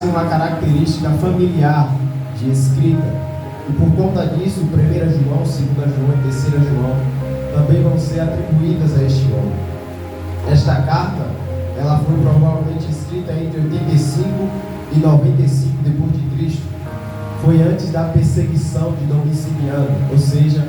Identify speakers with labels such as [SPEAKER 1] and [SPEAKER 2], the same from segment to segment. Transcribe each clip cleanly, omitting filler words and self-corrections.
[SPEAKER 1] uma característica familiar de escrita, e por conta disso, 1 João, 2 João e 3 João também vão ser atribuídas a este homem. Esta carta, ela foi provavelmente escrita entre 85 e 95 depois de Cristo. Foi antes da perseguição de Domiciano, ou seja,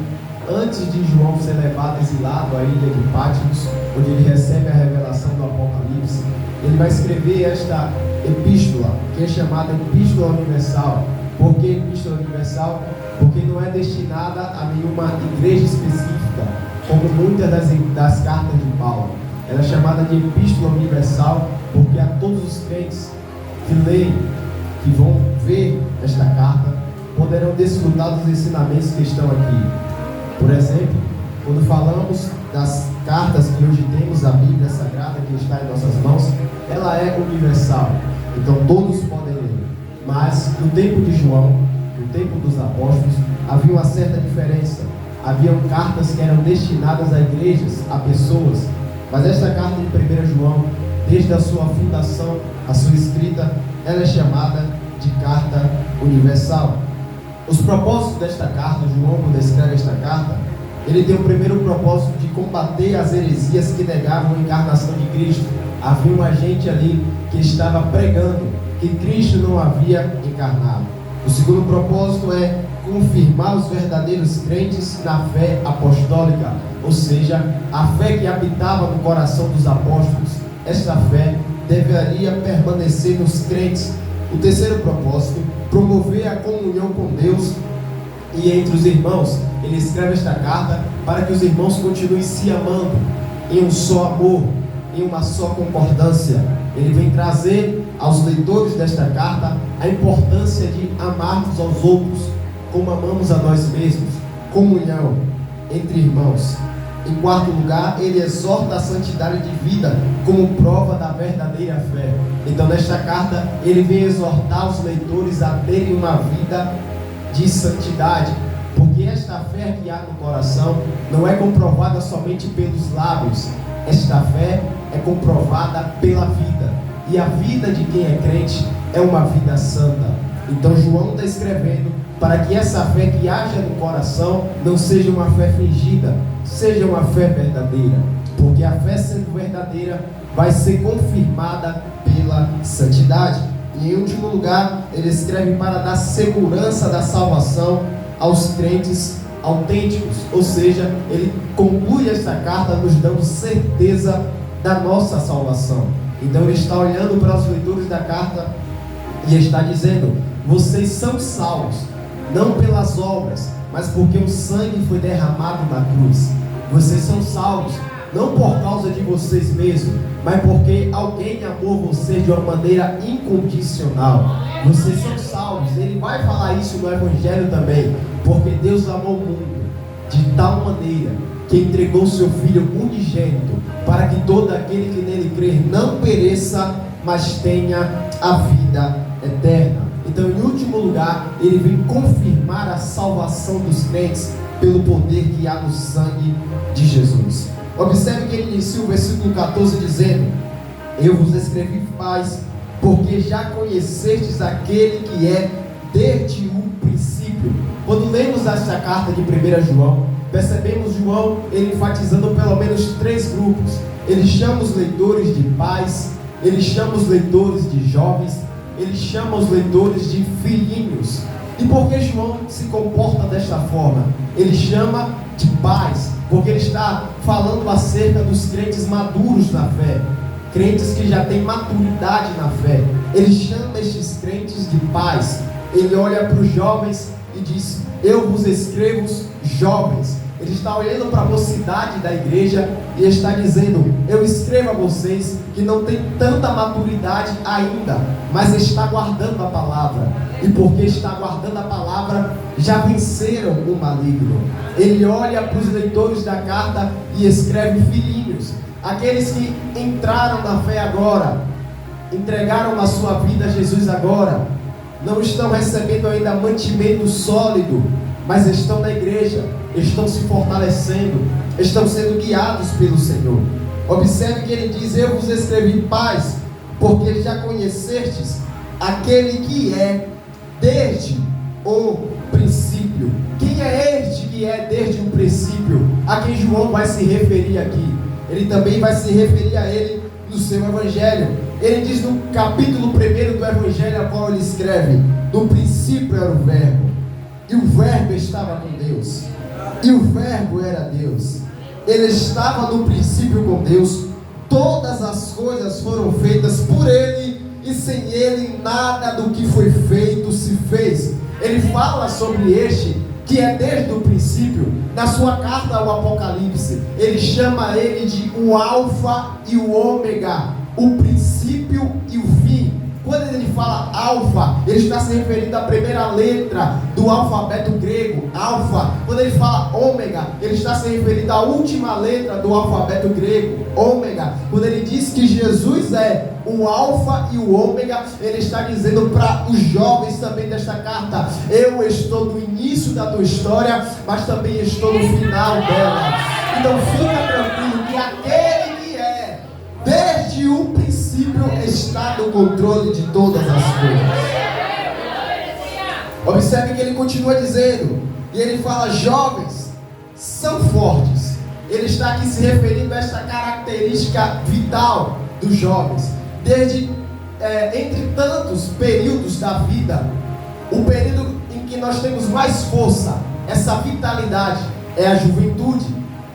[SPEAKER 1] antes de João ser levado exilado à ilha de Patmos, onde ele recebe a revelação do Apocalipse. Ele vai escrever esta epístola, que é chamada Epístola Universal. Por que Epístola Universal? Porque não é destinada a nenhuma igreja específica, como muitas das cartas de Paulo. Ela é chamada de Epístola Universal porque a todos os crentes que leem, que vão ver esta carta, poderão desfrutar dos ensinamentos que estão aqui. Por exemplo, quando falamos das cartas que hoje temos, a Bíblia Sagrada que está em nossas mãos, ela é universal, então todos podem ler. Mas no tempo de João, no tempo dos apóstolos, havia uma certa diferença. Haviam cartas que eram destinadas a igrejas, a pessoas, mas esta carta de 1 João, desde a sua fundação, a sua escrita, ela é chamada de carta universal. Os propósitos desta carta, João, quando escreve esta carta, ele tem o primeiro propósito de combater as heresias que negavam a encarnação de Cristo. Havia um agente ali que estava pregando que Cristo não havia encarnado. O segundo propósito é confirmar os verdadeiros crentes na fé apostólica, ou seja, a fé que habitava no coração dos apóstolos. Esta fé deveria permanecer nos crentes. O terceiro propósito, promover a comunhão com Deus e entre os irmãos. Ele escreve esta carta para que os irmãos continuem se amando em um só amor, em uma só concordância. Ele vem trazer aos leitores desta carta a importância de amarmos aos outros como amamos a nós mesmos, comunhão entre irmãos. Em quarto lugar, ele exorta a santidade de vida como prova da verdadeira fé. Então, nesta carta, ele vem exortar os leitores a terem uma vida de santidade, porque esta fé que há no coração não é comprovada somente pelos lábios. Esta fé é comprovada pela vida, e a vida de quem é crente é uma vida santa. Então, João está escrevendo para que essa fé que haja no coração não seja uma fé fingida, seja uma fé verdadeira, porque a fé sendo verdadeira vai ser confirmada pela santidade. E em último lugar, ele escreve para dar segurança da salvação aos crentes autênticos, ou seja, ele conclui esta carta nos dando certeza da nossa salvação. Então ele está olhando para os leitores da carta e está dizendo: vocês são salvos, não pelas obras, mas porque o sangue foi derramado na cruz. Vocês são salvos, não por causa de vocês mesmos, mas porque alguém amou vocês de uma maneira incondicional. Vocês são salvos. Ele vai falar isso no Evangelho também, porque Deus amou o mundo de tal maneira que entregou seu Filho unigênito, para que todo aquele que nele crer não pereça, mas tenha a vida eterna. Então, em último lugar, ele vem confirmar a salvação dos crentes pelo poder que há no sangue de Jesus. Observe que ele inicia o versículo 14 dizendo: eu vos escrevi paz, porque já conhecestes aquele que é desde o princípio. Quando lemos esta carta de 1 João, percebemos João ele enfatizando pelo menos três grupos. Ele chama os leitores de pais, ele chama os leitores de jovens, ele chama os leitores de filhinhos. E por que João se comporta desta forma? Ele chama de pais, porque ele está falando acerca dos crentes maduros na fé, crentes que já têm maturidade na fé. Ele chama estes crentes de pais. Ele olha para os jovens e diz: eu vos escrevo jovens. Ele está olhando para a mocidade da igreja e está dizendo: eu escrevo a vocês que não têm tanta maturidade ainda, mas está guardando a palavra. E porque está guardando a palavra, já venceram o maligno. Ele olha para os leitores da carta e escreve filhinhos, aqueles que entraram na fé agora, entregaram a sua vida a Jesus agora, não estão recebendo ainda mantimento sólido, mas estão na igreja, estão se fortalecendo, estão sendo guiados pelo Senhor. Observe que ele diz: eu vos escrevi paz, porque já conhecestes aquele que é desde o princípio. Quem é este que é desde o princípio? A quem João vai se referir aqui. Ele também vai se referir a ele no seu evangelho. Ele diz no capítulo 1 do evangelho a qual ele escreve: no princípio era o verbo, e o verbo estava com Deus, e o verbo era Deus. Ele estava no princípio com Deus. Todas as coisas foram feitas por ele, e sem ele nada do que foi feito se fez. Ele fala sobre este que é desde o princípio. Na sua carta ao Apocalipse, ele chama ele de o Alfa e o Ômega, o princípio e o fim. Quando ele fala alfa, ele está se referindo à primeira letra do alfabeto grego, alfa. Quando ele fala ômega, ele está se referindo à última letra do alfabeto grego, ômega. Quando ele diz que Jesus é o alfa e o ômega, ele está dizendo para os jovens também desta carta: eu estou no início da tua história, mas também estou no final dela. Então fica tranquilo que aquele que é desde o princípio está no controle de todas as coisas. Observe que ele continua dizendo, e ele fala: jovens, são fortes. Ele está aqui se referindo a esta característica vital dos jovens. Entre tantos períodos da vida, o período em que nós temos mais força, essa vitalidade, é a juventude.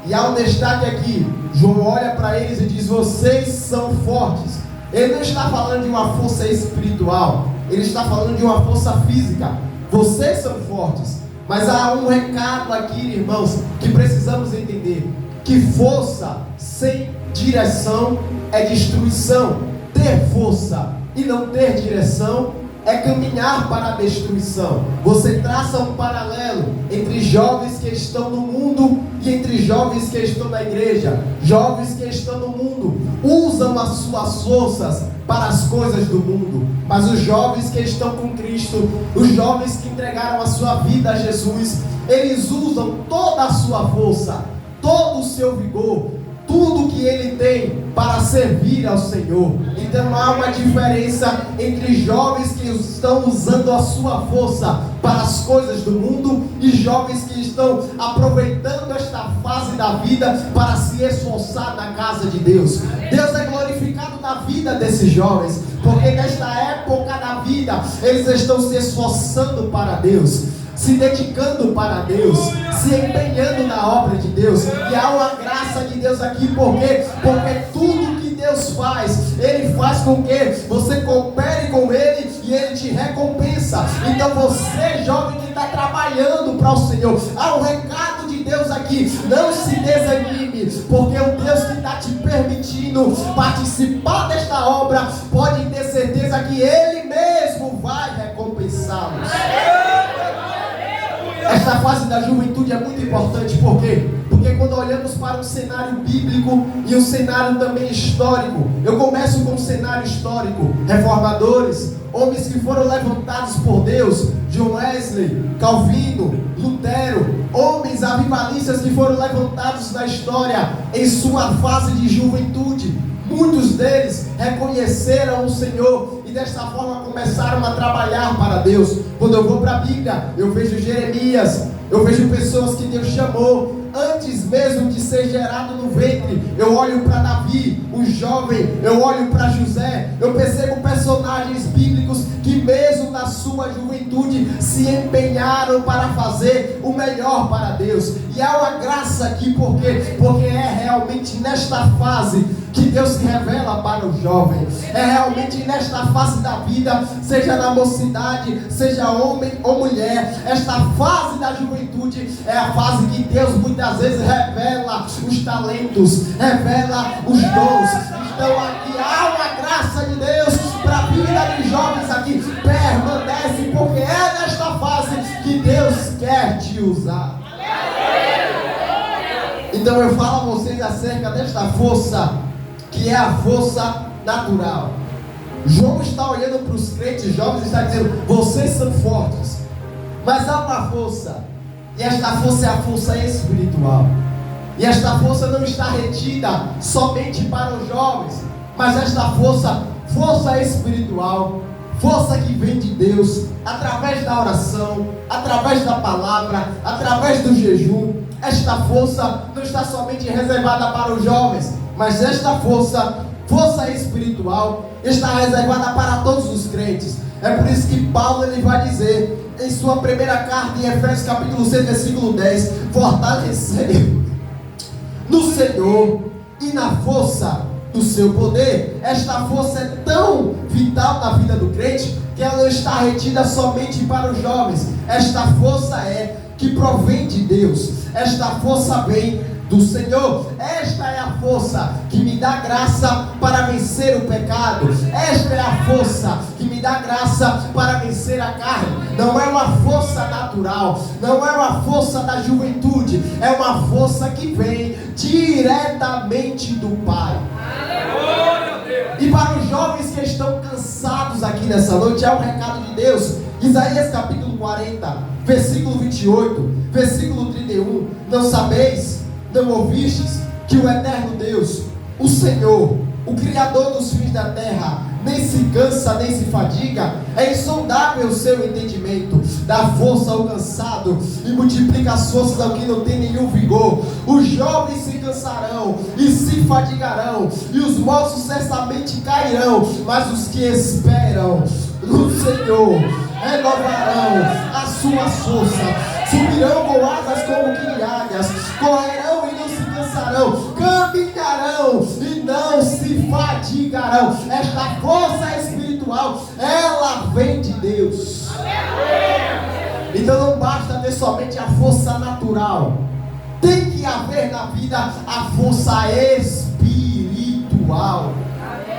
[SPEAKER 1] E há um destaque aqui. João olha para eles e diz: vocês são fortes. Ele não está falando de uma força espiritual, ele está falando de uma força física. Vocês são fortes. Mas há um recado aqui, irmãos, que precisamos entender: que força sem direção é destruição. Ter força e não ter direção é caminhar para a destruição. Você traça um paralelo entre jovens que estão no mundo e entre jovens que estão na igreja. Jovens que estão no mundo usam as suas forças para as coisas do mundo, mas os jovens que estão com Cristo, os jovens que entregaram a sua vida a Jesus, eles usam toda a sua força, todo o seu vigor, tudo que ele tem para servir ao Senhor. Então há uma diferença entre jovens que estão usando a sua força para as coisas do mundo e jovens que estão aproveitando esta fase da vida para se esforçar na casa de Deus. Deus é glorificado na vida desses jovens, porque nesta época da vida eles estão se esforçando para Deus, se dedicando para Deus, se empenhando na obra de Deus. E há uma graça de Deus aqui, porque tudo que Deus faz, Ele faz com que você coopere com Ele e Ele te recompensa. Então você, jovem que está trabalhando para o Senhor, há um recado de Deus aqui: não se desanime, porque o Deus que está te permitindo participar desta obra, pode ter certeza que Ele mesmo vai recompensá-los. Esta fase da juventude é muito importante. Por quê? Porque quando olhamos para um cenário bíblico e um cenário também histórico, eu começo com um cenário histórico: reformadores, homens que foram levantados por Deus, John Wesley, Calvino, Lutero, homens avivalistas que foram levantados na história em sua fase de juventude. Muitos deles reconheceram o Senhor e desta forma começaram a trabalhar para Deus. Quando eu vou para a Bíblia, eu vejo Jeremias, eu vejo pessoas que Deus chamou antes mesmo de ser gerado no ventre. Eu olho para Davi, o jovem, eu olho para José, eu percebo personagens bíblicos que mesmo na sua juventude se empenharam para fazer o melhor para Deus. E há uma graça aqui, porque é realmente nesta fase que Deus se revela para o jovem. É realmente nesta fase da vida, seja na mocidade, seja homem ou mulher, esta fase da juventude é a fase que Deus muitas vezes revela os talentos, revela os dons. Então aqui há uma graça de Deus para a vida de jovens aqui. Permanece, porque é nesta fase que Deus quer te usar. Então eu falo a vocês acerca desta força, que é a força natural. João está olhando para os crentes jovens e está dizendo: vocês são fortes, mas há uma força, e esta força é a força espiritual. E esta força não está retida somente para os jovens, mas esta força espiritual, Força que vem de Deus, através da oração, através da palavra, através do jejum. Esta força não está somente reservada para os jovens, mas esta força espiritual, está reservada para todos os crentes. É por isso que Paulo ele vai dizer em sua primeira carta, em Efésios capítulo 6, versículo 10, fortalecei no Senhor e na força do seu poder. Esta força é tão vital na vida do crente que ela não está retida somente para os jovens. Esta força que provém de Deus. Esta força vem do Senhor. Esta é a força que me dá graça para vencer o pecado. Esta é a força que me dá graça para vencer a carne. Não é uma força natural, não é uma força da juventude, é uma força que vem diretamente do Pai. E para os jovens que estão cansados aqui nessa noite, é um recado de Deus. Isaías capítulo 40, versículo 28, versículo 31. Não sabeis, não ouvistes, que o eterno Deus, o Senhor, o Criador dos fins da terra, nem se cansa, nem se fadiga? É insondável o seu entendimento. Dá força ao cansado e multiplica as forças ao que não tem nenhum vigor. Os jovens se cansarão e se fadigarão, e os moços certamente cairão, mas os que esperam no Senhor renovarão a sua força, subirão com asas como que águias, correrão e não se cansarão, caminharão e não se fadigarão. Esta força espiritual, ela vem de Deus. Então não basta ter somente a força natural, tem que haver na vida a força espiritual.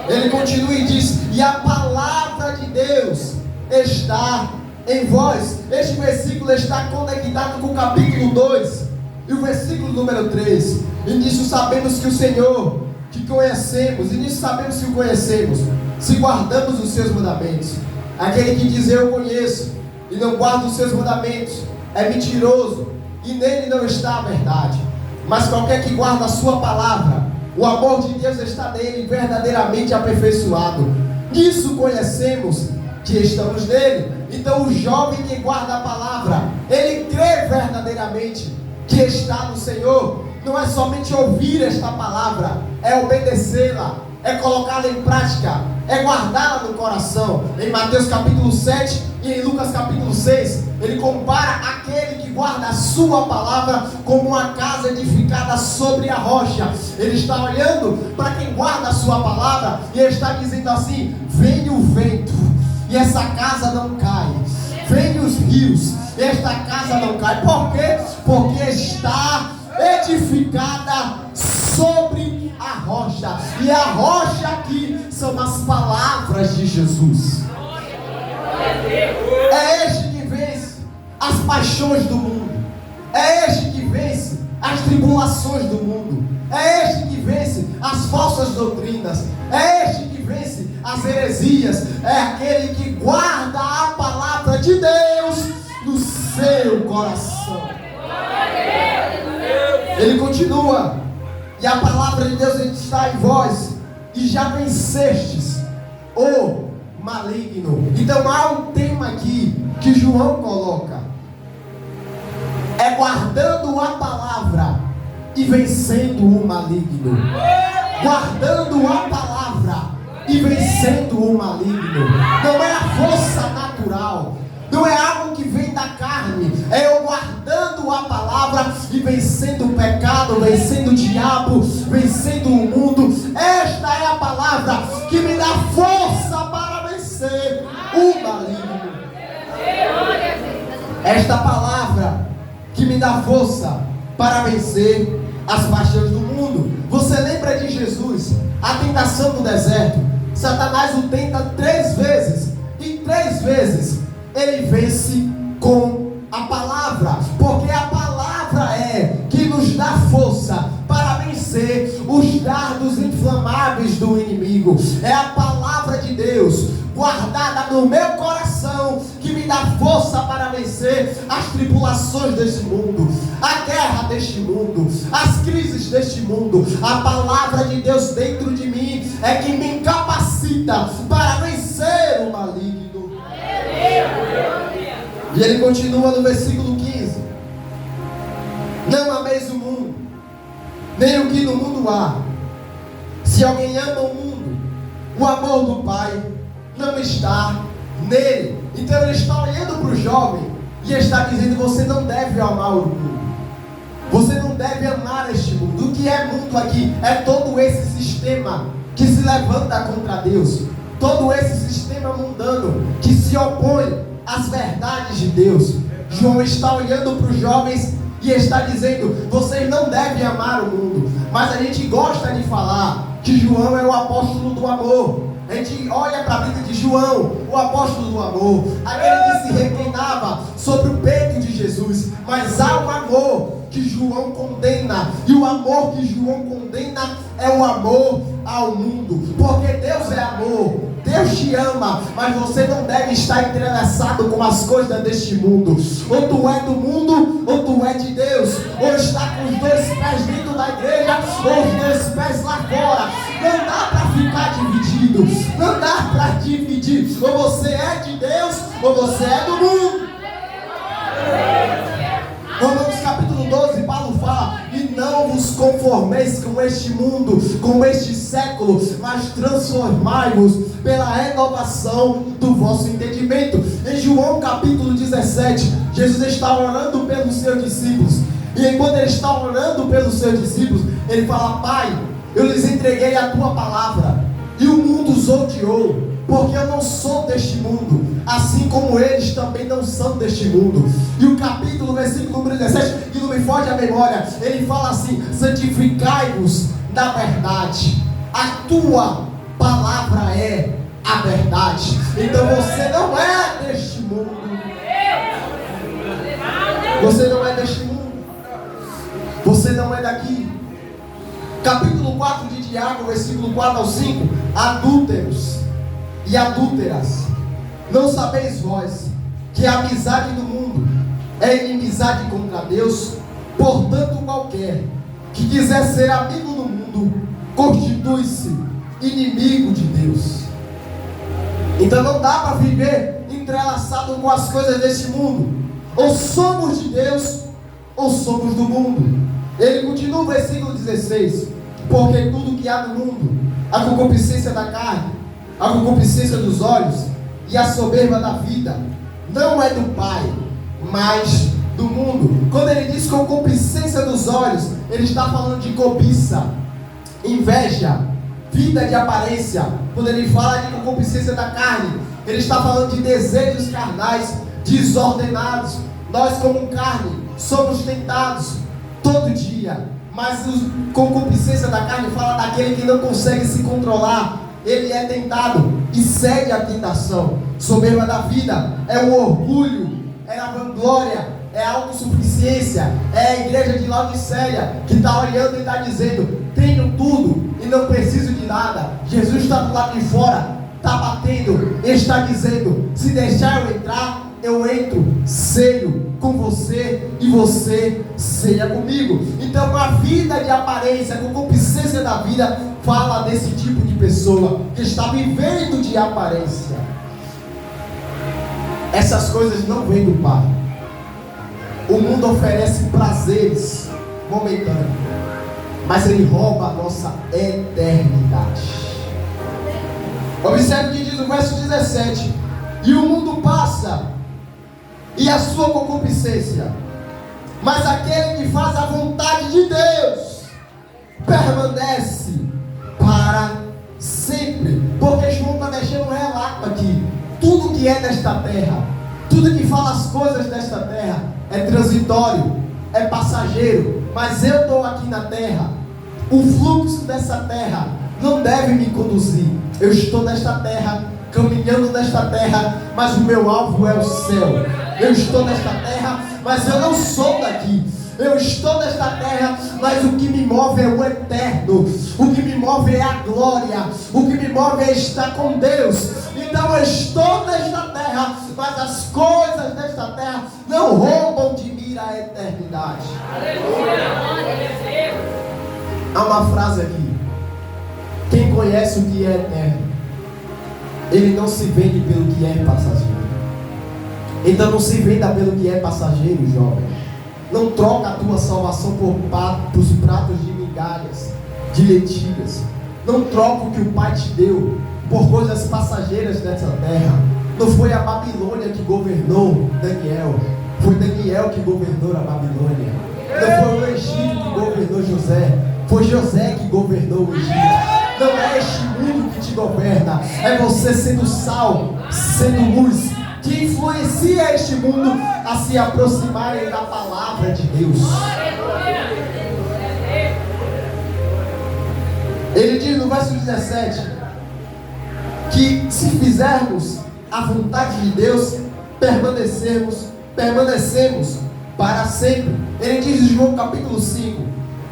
[SPEAKER 1] Ele continua e diz: e a palavra de Deus está em vós. Este versículo está conectado com o capítulo 2 e o versículo número 3. E nisso sabemos que o Senhor, que conhecemos, e nisso sabemos que o conhecemos, se guardamos os seus mandamentos. Aquele que diz eu conheço e não guarda os seus mandamentos é mentiroso, e nele não está a verdade. Mas qualquer que guarda a sua palavra, o amor de Deus está nele verdadeiramente aperfeiçoado. Nisso conhecemos que estamos nele. Então o jovem que guarda a palavra, ele crê verdadeiramente que está no Senhor. Não é somente ouvir esta palavra, é obedecê-la, é colocá-la em prática, é guardá-la no coração. Em Mateus capítulo 7 e em Lucas capítulo 6, ele compara aquele que guarda a sua palavra como uma casa edificada sobre a rocha. Ele está olhando para quem guarda a sua palavra e ele está dizendo assim: vem o vento e essa casa não cai, vem os rios e esta casa não cai. Por quê? Porque está edificada sobre a rocha. E a rocha aqui são as palavras de Jesus. É este que vence as paixões do mundo, é este que vence as tribulações do mundo, é este que vence as falsas doutrinas, é este que vence as heresias, é aquele que guarda a palavra de Deus no seu coração. Ele continua: e a palavra de Deus está em vós, e já vencestes o maligno. Então há um tema aqui que João coloca: é guardando a palavra e vencendo o maligno. Guardando a palavra e vencendo o maligno. Não é a força natural, não é algo que vem da carne, é eu guardando a palavra e vencendo o pecado, vencendo o diabo, vencendo o mundo. Esta é a palavra que me dá força para vencer o maligno. Esta palavra que me dá força para vencer as paixões do mundo. Você lembra de Jesus, a tentação no deserto? Satanás o tenta 3 vezes, e 3 vezes ele vence com a palavra, porque a palavra é que nos dá força para vencer os dardos inflamáveis do inimigo. É a palavra de Deus guardada no meu coração que me dá força para vencer as tribulações deste mundo, a guerra deste mundo, as crises deste mundo. A palavra de Deus dentro de mim é que me capacita para vencer o maligno. E ele continua no versículo 15: não ameis o mundo, nem o que no mundo há. Se alguém ama o mundo, o amor do Pai não está nele. Então ele está olhando para o jovem e está dizendo: você não deve amar o mundo, você não deve amar este mundo. O que é mundo aqui? É todo esse sistema que se levanta contra Deus, todo esse sistema mundano que se opõe às verdades de Deus. João está olhando para os jovens e está dizendo: vocês não devem amar o mundo. Mas a gente gosta de falar que João é o apóstolo do amor. A gente olha para a vida de João, o apóstolo do amor, aquele que se reclinava sobre o peito de Jesus. Mas há um amor que João condena, e o amor que João condena é o amor ao mundo, porque Deus é amor, Deus te ama, mas você não deve estar entrelaçado com as coisas deste mundo. Ou tu é do mundo, ou tu é de Deus, ou está com os dois pés dentro da igreja, ou os dois pés lá fora. Não dá para ficar dividido, não dá para dividir. Ou você é de Deus, ou você é do mundo. Romanos capítulo 12, Paulo fala: e não vos conformeis com este mundo, com este século, mas transformai-vos pela renovação do vosso entendimento. Em João capítulo 17, Jesus está orando pelos seus discípulos, e enquanto ele está orando pelos seus discípulos, ele fala: Pai, eu lhes entreguei a tua palavra, e o mundo os odiou, porque eu não sou deste mundo, assim como eles também não são deste mundo. E o capítulo, versículo número 17, que não me foge a memória, ele fala assim: santificai-vos na verdade, a tua palavra é a verdade. Então você não é deste mundo, você não é deste mundo, você não é daqui. Capítulo 4 de Tiago, versículo 4 ao 5: adúlteros e adúlteras, não sabeis vós que a amizade do mundo é inimizade contra Deus? Portanto, qualquer que quiser ser amigo do mundo constitui-se inimigo de Deus. Então não dá para viver entrelaçado com as coisas deste mundo. Ou somos de Deus, ou somos do mundo. Ele continua o versículo 16: porque tudo que há no mundo, a concupiscência da carne, a concupiscência dos olhos e a soberba da vida, não é do Pai, mas do mundo. Quando ele diz concupiscência dos olhos, ele está falando de cobiça, inveja, vida de aparência. Quando ele fala de concupiscência da carne, ele está falando de desejos carnais desordenados. Nós, como carne, somos tentados todo dia, mas a concupiscência da carne fala daquele que não consegue se controlar. Ele é tentado e cede à tentação. Soberba da vida é o orgulho, é a vanglória, é a autossuficiência. É a igreja de Laodiceia que está olhando e está dizendo: tenho tudo e não preciso de nada. Jesus está do lado de fora, está batendo, está dizendo: se deixar eu entrar, eu entro, ceio com você e você ceia comigo. Então a vida de aparência, a concupiscência da vida, fala desse tipo de pessoa que está vivendo de aparência. Essas coisas não vêm do Pai. O mundo oferece prazeres momentâneos, mas ele rouba a nossa eternidade. Observe o que diz o verso 17: e o mundo passa e a sua concupiscência, mas aquele que faz a vontade de Deus permanece para sempre. Porque João está deixando um relato aqui: tudo que é desta terra, tudo que fala as coisas desta terra é transitório, é passageiro. Mas eu estou aqui na terra, o fluxo dessa terra não deve me conduzir. Eu estou nesta terra, caminhando nesta terra, mas o meu alvo é o céu. Eu estou nesta terra, mas eu não sou daqui. Eu estou nesta terra, mas o que me move é o eterno. O que me move é a glória. O que me move é estar com Deus. Então eu estou nesta terra, mas as coisas desta terra não roubam de mim a eternidade. Há uma frase aqui: quem conhece o que é eterno, ele não se vende pelo que é passageiro. Então não se venda pelo que é passageiro, jovem. Não troca a tua salvação por pratos de migalhas, de lentilhas. Não troca o que o Pai te deu por coisas passageiras dessa terra. Não foi a Babilônia que governou Daniel. Foi Daniel que governou a Babilônia. Não foi o Egito que governou José. Foi José que governou o Egito. Não é este mundo que te governa. É você sendo sal, sendo luz, que influencia este mundo a se aproximarem da palavra de Deus. Ele diz no verso 17 que se fizermos a vontade de Deus, permanecemos para sempre. Ele diz em João capítulo 5,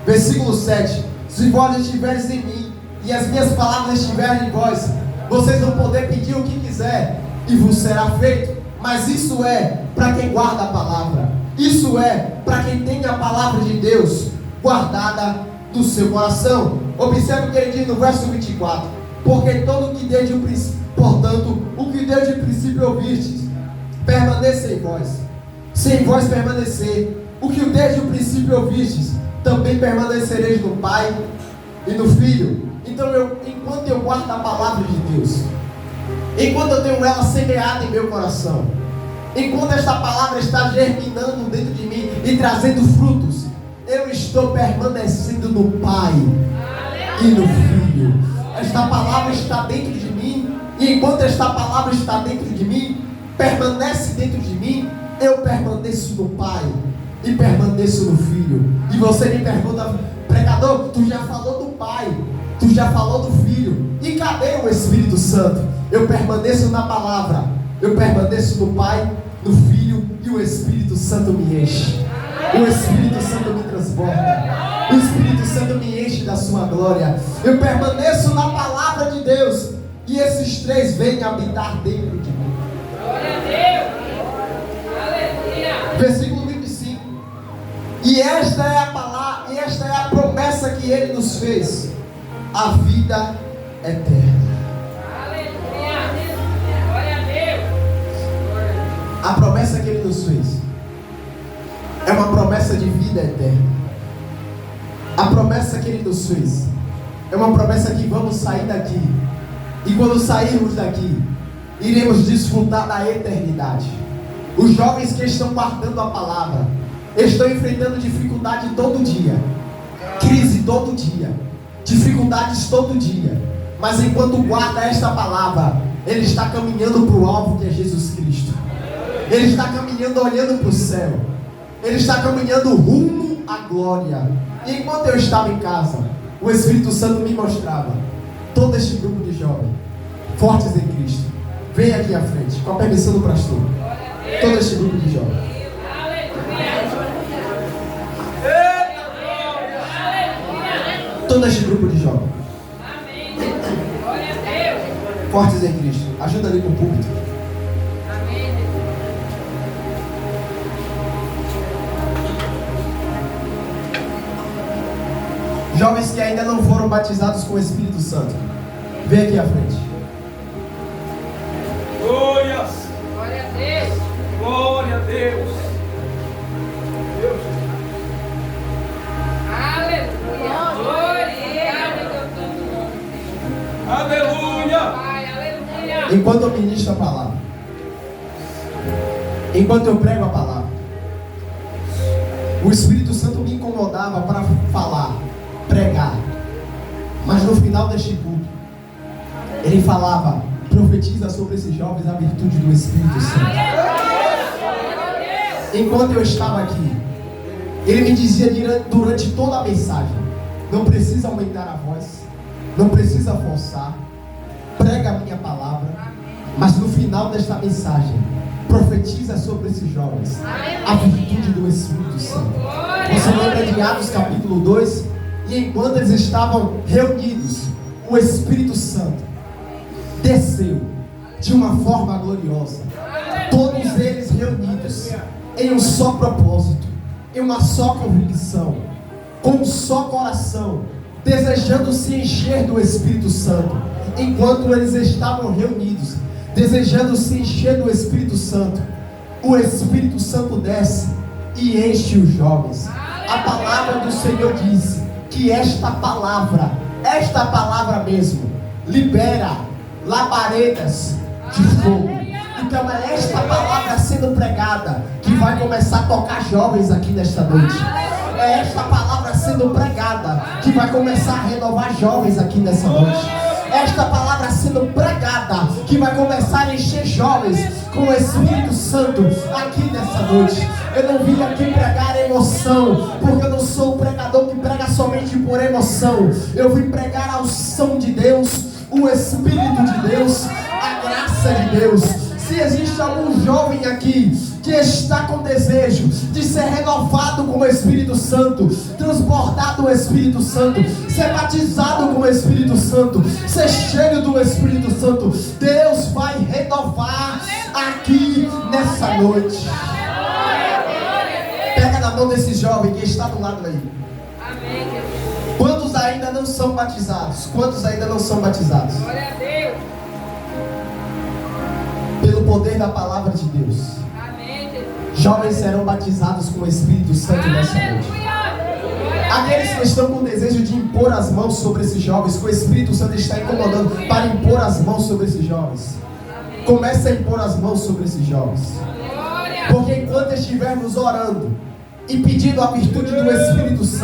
[SPEAKER 1] versículo 7: se vós estiveres em mim e as minhas palavras estiverem em vós, vocês vão poder pedir o que quiser e vos será feito. Mas isso é para quem guarda a palavra. Isso é para quem tem a palavra de Deus guardada do seu coração. Observe o que ele diz no verso 24: porque todo o que desde o princípio, portanto, o que desde o princípio ouvistes, permaneça em vós. Se em vós permanecer o que desde o princípio ouvistes, também permanecereis no Pai e no Filho. Então, enquanto eu guardo a palavra de Deus, enquanto eu tenho ela semeada em meu coração, enquanto esta palavra está germinando dentro de mim e trazendo frutos, eu estou permanecendo no Pai e no Filho. Esta palavra está dentro de mim, e enquanto esta palavra está dentro de mim, permanece dentro de mim, eu permaneço no Pai e permaneço no Filho. E você me pergunta: pregador, tu já falou do Pai, tu já falou do Filho, e cadê o Espírito Santo? Eu permaneço na palavra, eu permaneço no Pai, no Filho, e o Espírito Santo me enche. O Espírito Santo me transborda. O Espírito Santo me enche da sua glória. Eu permaneço na palavra de Deus, e esses três vêm habitar dentro de mim. Glória a Deus. Aleluia. Versículo 25. E esta é a palavra, e esta é a promessa que Ele nos fez: a vida eterna. Aleluia. Glória a Deus. A promessa que Ele nos fez é uma promessa de vida eterna. A promessa que Ele nos fez é uma promessa que vamos sair daqui, e quando sairmos daqui, iremos desfrutar da eternidade. Os jovens que estão guardando a palavra estão enfrentando dificuldade todo dia, crise todo dia, dificuldades todo dia, mas enquanto guarda esta palavra, ele está caminhando para o alvo, que é Jesus Cristo. Ele está caminhando olhando para o céu. Ele está caminhando rumo à glória. E enquanto eu estava em casa, o Espírito Santo me mostrava todo este grupo de jovens fortes em Cristo. Vem aqui à frente, com a permissão do pastor. Todo este grupo de jovens. Todo este grupo de jovens fortes em Cristo. Ajuda ali com o púlpito. Jovens que ainda não foram batizados com o Espírito Santo, vem aqui à frente.
[SPEAKER 2] Glória a Deus. Glória a Deus. Deus.
[SPEAKER 3] Aleluia.
[SPEAKER 2] Aleluia.
[SPEAKER 3] Aleluia.
[SPEAKER 1] Enquanto eu ministro a palavra, enquanto eu prego a palavra, o Espírito Santo me incomodava para falar, pregar. Mas no final deste culto, ele falava: profetiza sobre esses jovens a virtude do Espírito Santo. Enquanto eu estava aqui, ele me dizia durante toda a mensagem: não precisa aumentar a voz, não precisa forçar, prega a minha palavra, mas no final desta mensagem, profetiza sobre esses jovens a virtude do Espírito Santo. Você lembra de Atos capítulo 2? E enquanto eles estavam reunidos, o Espírito Santo desceu de uma forma gloriosa. Todos eles reunidos em um só propósito, em uma só convicção, com um só coração, desejando se encher do Espírito Santo. Enquanto eles estavam reunidos, desejando se encher do Espírito Santo, o Espírito Santo desce e enche os jovens. A palavra do Senhor diz que esta palavra mesmo, libera labaredas de fogo. Então é esta palavra sendo pregada que vai começar a tocar jovens aqui nesta noite. É esta palavra sendo pregada que vai começar a renovar jovens aqui nessa noite. Esta palavra sendo pregada que vai começar a encher jovens com o Espírito Santo aqui nessa noite. Eu não vim aqui pregar emoção, porque eu não sou um pregador que prega somente por emoção. Eu vim pregar a unção de Deus, o Espírito de Deus, a graça de Deus. Se existe algum jovem aqui que está com desejo de ser renovado com o Espírito Santo, transbordado o Espírito Santo, ser batizado com o Espírito Santo, ser cheio do Espírito Santo, Deus vai renovar aqui nessa noite. Pega na mão desse jovem que está do lado aí. Quantos ainda não são batizados? Quantos ainda não são batizados?
[SPEAKER 3] Glória a Deus.
[SPEAKER 1] Pelo poder da palavra de Deus.
[SPEAKER 3] Amém, Jesus.
[SPEAKER 1] Jovens serão batizados com o Espírito Santo nessa noite. Aqueles que estão com desejo de impor as mãos sobre esses jovens, que o Espírito Santo está incomodando para impor as mãos sobre esses jovens. Comece a impor as mãos sobre esses jovens. Porque enquanto estivermos orando e pedindo a virtude do Espírito Santo,